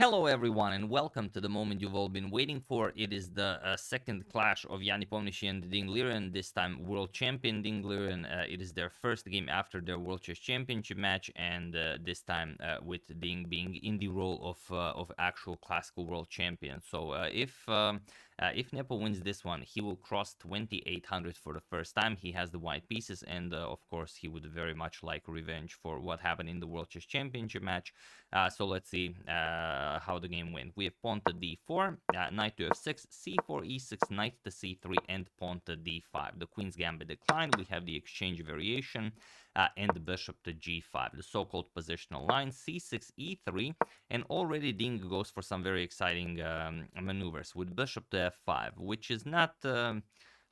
Hello everyone and welcome to the moment you've all been waiting for. It is the second clash of Nepomniachtchi and Ding Liren, this time world champion Ding Liren. It is their first game after their World Chess Championship match, and this time with Ding being in the role of actual classical world champion. So if Nepo wins this one, he will cross 2800 for the first time. He has the white pieces, and of course he would very much like revenge for what happened in the World Chess Championship match. So let's see how the game went. We have pawn to d4, knight to f6, c4, e6, knight to c3, and pawn to d5. The queen's gambit declined. We have the exchange variation and the bishop to g5, the so-called positional line, c6, e3, and already Ding goes for some very exciting maneuvers with bishop to f5, which is not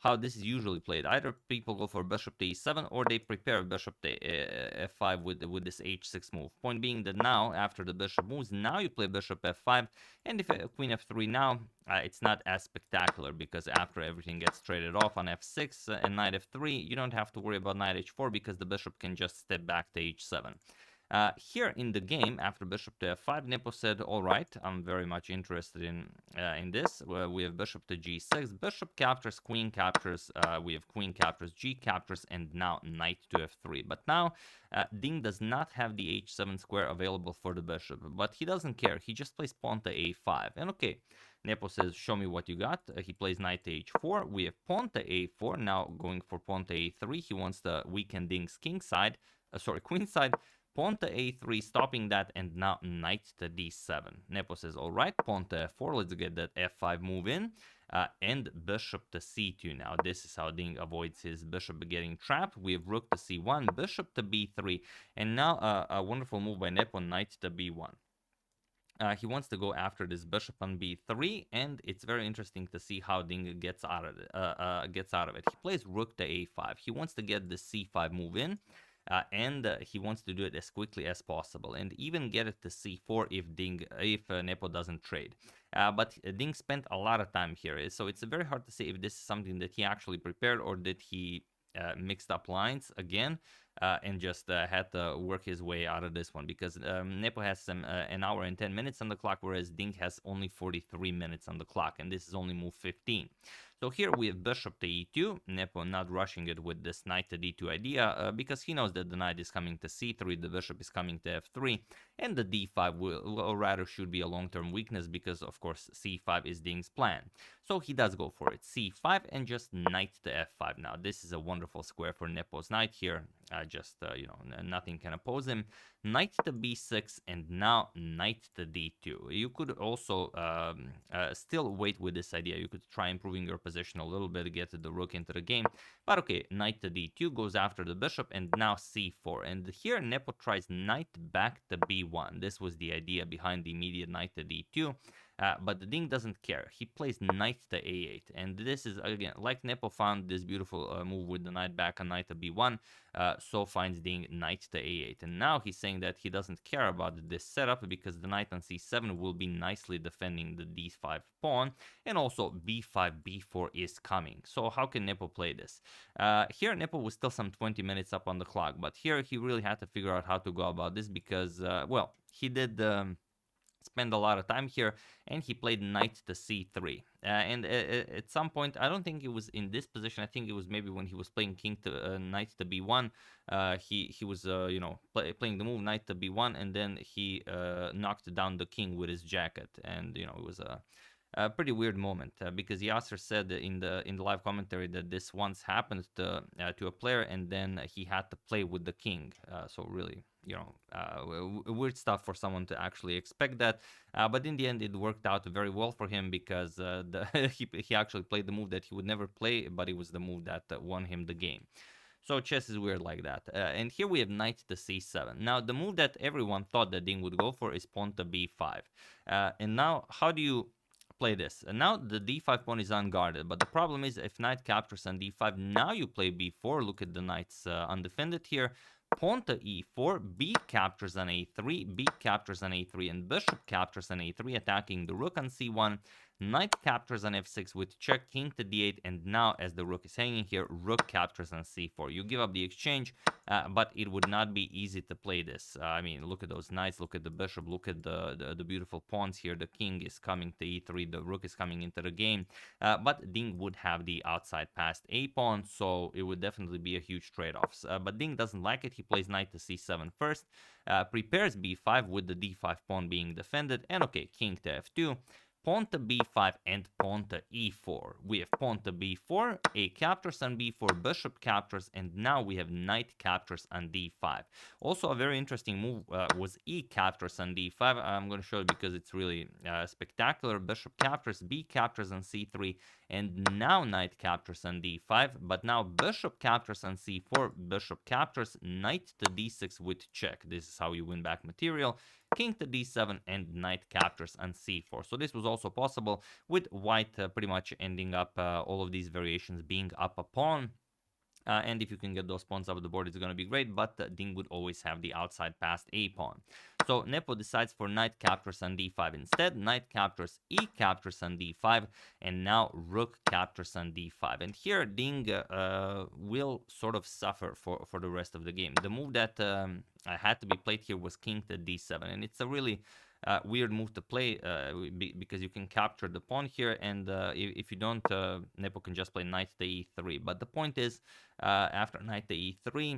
how this is usually played. Either people go for bishop to e7 or they prepare bishop to f5 with this h6 move. Point being that now, after the bishop moves, now you play bishop f5, and if queen f3 now, it's not as spectacular, because after everything gets traded off on f6 and knight f3, you don't have to worry about knight h4 because the bishop can just step back to h7. Here in the game, after bishop to f5, Nepo said, all right, I'm very much interested in this. We have bishop to g6, bishop captures, queen captures, we have queen captures, g captures, and now knight to f3. But now Ding does not have the h7 square available for the bishop, but he doesn't care. He just plays pawn to a5. And okay, Nepo says, show me what you got. He plays knight to h4. We have pawn to a4, now going for pawn to a3. He wants to weaken Ding's king side, queen side. Pawn to a3, stopping that, and now knight to d7. Nepo says, all right, pawn to f4, let's get that f5 move in, and bishop to c2. Now, this is how Ding avoids his bishop getting trapped. We have rook to c1, bishop to b3, and now a wonderful move by Nepo, knight to b1. He wants to go after this bishop on b3, and it's very interesting to see how Ding gets out of it. He plays rook to a5. He wants to get the c5 move in, and he wants to do it as quickly as possible, and even get it to c4 if Nepo doesn't trade. But Ding spent a lot of time here, so it's very hard to say if this is something that he actually prepared, or did he mixed up lines again and just had to work his way out of this one, because Nepo has an hour and 10 minutes on the clock, whereas Ding has only 43 minutes on the clock, and this is only move 15. So here we have bishop to e2, Nepo not rushing it with this knight to d2 idea, because he knows that the knight is coming to c3, the bishop is coming to f3, and the d5 will rather should be a long-term weakness, because of course c5 is Ding's plan. So he does go for it, c5, and just knight to f5. Now this is a wonderful square for Nepo's knight here, nothing can oppose him. Knight to b6, and now knight to d2. You could also still wait with this idea. You could try improving your position a little bit to get the rook into the game. But okay, knight to d2 goes after the bishop, and now c4. And here Nepo tries knight back to b1. This was the idea behind the immediate knight to d2. But the Ding doesn't care. He plays knight to a8, and this is, again, like Nepo found this beautiful move with the knight back on knight to b1, so finds Ding knight to a8. And now he's saying that he doesn't care about this setup, because the knight on c7 will be nicely defending the d5 pawn, and also b5, b4 is coming. So how can Nepo play this? Here Nepo was still some 20 minutes up on the clock, but here he really had to figure out how to go about this, because, well, he did spend a lot of time here, and he played knight to c3. And at some point, I don't think it was in this position. I think it was maybe when he was playing king to knight to b1. He was playing the move knight to b1, and then he knocked down the king with his jacket, and it was a pretty weird moment, because Yasser said in the live commentary that this once happened to a player, and then he had to play with the king. So really, weird stuff for someone to actually expect that. But in the end, it worked out very well for him, because he actually played the move that he would never play, but it was the move that won him the game. So chess is weird like that. And here we have knight to c7. Now, the move that everyone thought that Ding would go for is pawn to b5. And now, how do you play this? And now the d5 pawn is unguarded, but the problem is if knight captures on d5, now you play b4. Look at the knights undefended here. Pawn to e4, b captures on a3, b captures on a3, and bishop captures on a3, attacking the rook on c1. Knight captures on f6 with check, king to d8, and now as the rook is hanging here, rook captures on c4. You give up the exchange, but it would not be easy to play this. I mean, look at those knights, look at the bishop, look at the beautiful pawns here. The king is coming to e3, the rook is coming into the game, but Ding would have the outside passed a pawn, so it would definitely be a huge trade-offs. But Ding doesn't like it. He plays knight to c7 first, prepares b5 with the d5 pawn being defended, and okay, king to f2. Pawn to b5 and pawn to e4. We have pawn to b4, a captures on b4, bishop captures, and now we have knight captures on d5. Also, a very interesting move was e captures on d5. I'm going to show you because it's really spectacular. Bishop captures, b captures on c3, and now knight captures on d5. But now bishop captures on c4, bishop captures, knight to d6 with check. This is how you win back material. King to d7 and knight captures on c4. So this was also possible with white pretty much ending up all of these variations being up a pawn. And if you can get those pawns off the board, it's going to be great, but Ding would always have the outside passed a pawn. So Nepo decides for knight captures on d5 instead. Knight captures, e captures on d5, and now rook captures on d5. And here Ding will sort of suffer for the rest of the game. The move that had to be played here was king to d7, and it's a really weird move to play because you can capture the pawn here, and if you don't, Nepo can just play knight to e3. But the point is, after knight to e3,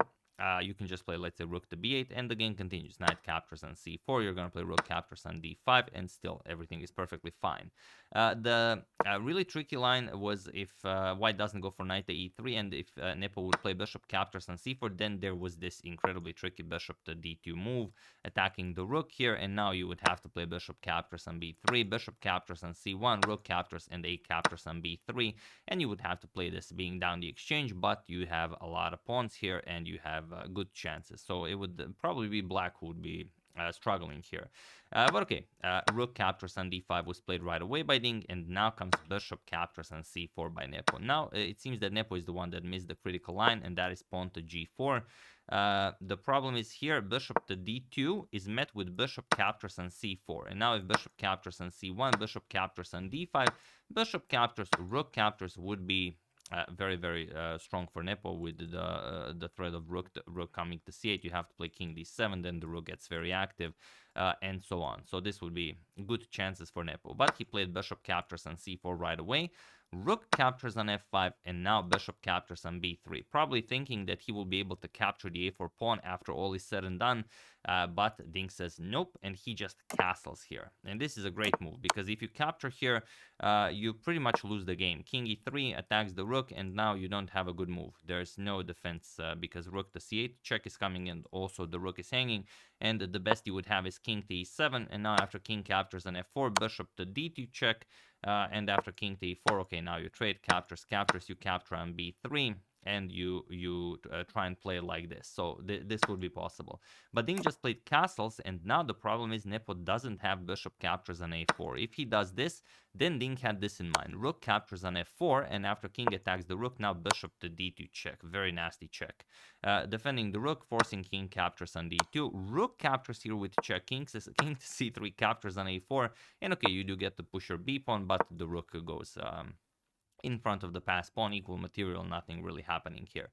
you can just play, let's say, rook to b8, and the game continues. Knight captures on c4, you're going to play rook captures on d5, and still everything is perfectly fine. The really tricky line was if white doesn't go for knight to e3, and if Nepo would play bishop captures on c4, then there was this incredibly tricky bishop to d2 move, attacking the rook here, and now you would have to play bishop captures on b3, bishop captures on c1, rook captures, and a captures on b3, and you would have to play this being down the exchange, but you have a lot of pawns here, and you have good chances. So it would probably be black who would be struggling here. But okay, rook captures on d5 was played right away by Ding, and now comes bishop captures on c4 by Nepo. Now it seems that Nepo is the one that missed the critical line, and that is pawn to g4. The problem is here, bishop to d2 is met with bishop captures on c4. And now if bishop captures on c1, bishop captures on d5, bishop captures, rook captures would be very, very strong for Nepo with the threat of rook coming to c8. You have to play king d7, then the rook gets very active, and so on. So this would be good chances for Nepo. But he played bishop captures on c4 right away. Rook captures on f5, and now bishop captures on b3. Probably thinking that he will be able to capture the a4 pawn after all is said and done, but Ding says nope, and he just castles here. And this is a great move, because if you capture here, you pretty much lose the game. King e3 attacks the rook, and now you don't have a good move. There's no defense because rook to c8, check is coming, and also the rook is hanging, and the best you would have is king to e7, and now after king captures on f4, bishop to d2 check, and after king to e4, okay, now you trade, captures, you capture on b3, and you try and play like this. So this would be possible. But Ding just played castles, and now the problem is Nepo doesn't have bishop captures on a4. If he does this, then Ding had this in mind. Rook captures on f4, and after king attacks the rook, now bishop to d2 check. Very nasty check. Defending the rook, forcing king captures on d2. Rook captures here with check. King to c3 captures on a4, and okay, you do get to push your b pawn, but the rook goes in front of the passed pawn, equal material, nothing really happening here.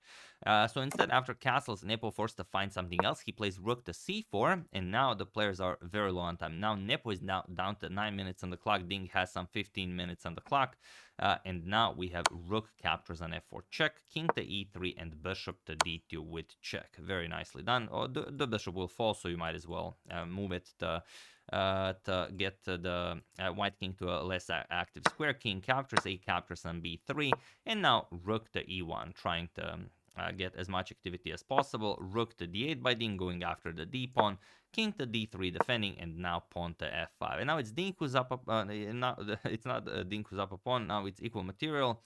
So instead, after castles, Nepo forced to find something else. He plays rook to c4, and now the players are very low on time. Now Nepo is now down to 9 minutes on the clock. Ding has some 15 minutes on the clock. And now we have rook captures on f4 check, king to e3, and bishop to d2 with check. Very nicely done. Oh, the bishop will fall, so you might as well move it to get the white king to a less active square. King captures, a captures on b3, and now rook to e1, trying to get as much activity as possible. Rook to d8 by Ding, going after the d pawn. King to d3 defending, and now pawn to f5. And now it's Ding who's up. It's not Ding who's up a pawn. Now it's equal material.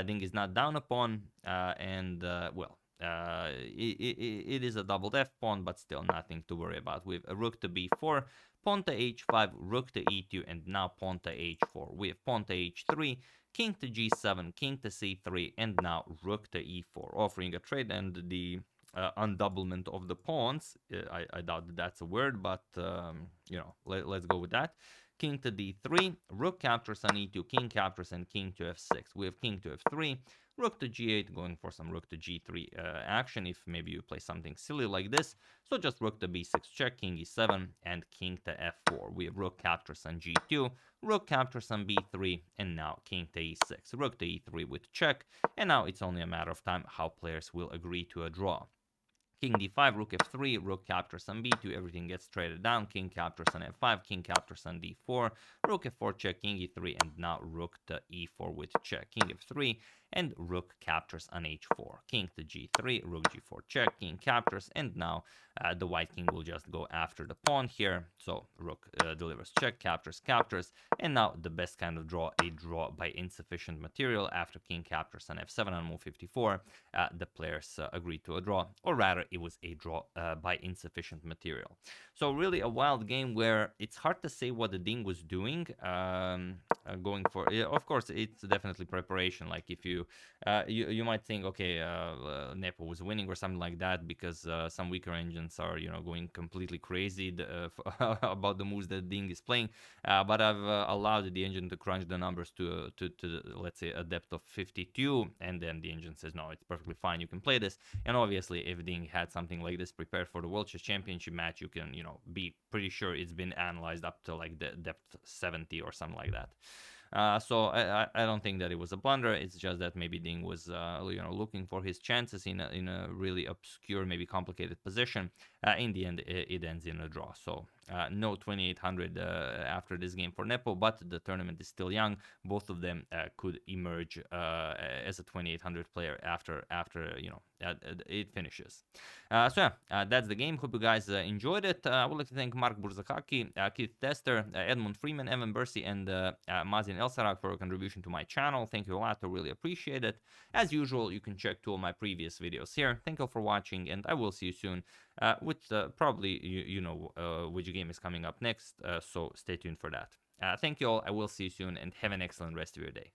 Ding is not down a pawn, and well. It is a doubled f pawn, but still nothing to worry about. We have a rook to b4, pawn to h5, rook to e2, and now pawn to h4. We have pawn to h3, king to g7, king to c3, and now rook to e4, offering a trade, and the undoublement of the pawns. I doubt that that's a word, but let's go with that. King to d3, rook captures on e2, king captures, and king to f6. We have king to f3, rook to g8, going for some rook to g3 action if maybe you play something silly like this. So just rook to b6 check, king e7, and king to f4. We have rook captures on g2, rook captures on b3, and now king to e6. Rook to e3 with check, and now it's only a matter of time how players will agree to a draw. King d5, rook f3, rook captures on b2, everything gets traded down, king captures on f5, king captures on d4, rook f4 check, king e3, and now rook to e4 with check, king f3, and rook captures on h4, king to g3, rook g4 check, king captures, and now the white king will just go after the pawn here, so rook delivers check, captures, captures, and now the best kind of draw, a draw by insufficient material. After king captures on f7 on move 54, the players agreed to a draw, or rather it was a draw by insufficient material. So really a wild game where it's hard to say what the Ding was doing. Going for, of course, it's definitely preparation. Like if you might think, okay, Nepo was winning or something like that because some weaker engines are going completely crazy about the moves that Ding is playing. But I've allowed the engine to crunch the numbers to let's say a depth of 52, and then the engine says no, it's perfectly fine, you can play this. And obviously, if Ding had something like this prepared for the World Chess Championship match, you can be pretty sure it's been analyzed up to like the depth 70 or something like that. So I don't think that it was a blunder. It's just that maybe Ding was looking for his chances in a really obscure, maybe complicated position. In the end, it ends in a draw. So no 2800 after this game for Nepo, but the tournament is still young. Both of them could emerge as a 2800 player after it finishes. So yeah, that's the game. Hope you guys enjoyed it. I would like to thank Mark Burzakaki, Keith Tester, Edmund Freeman, Evan Bursey, and Mazin Elsarak for a contribution to my channel. Thank you a lot. I really appreciate it. As usual, you can check two of my previous videos here. Thank you all for watching, and I will see you soon with probably which game is coming up next. So stay tuned for that. Thank you all. I will see you soon, and have an excellent rest of your day.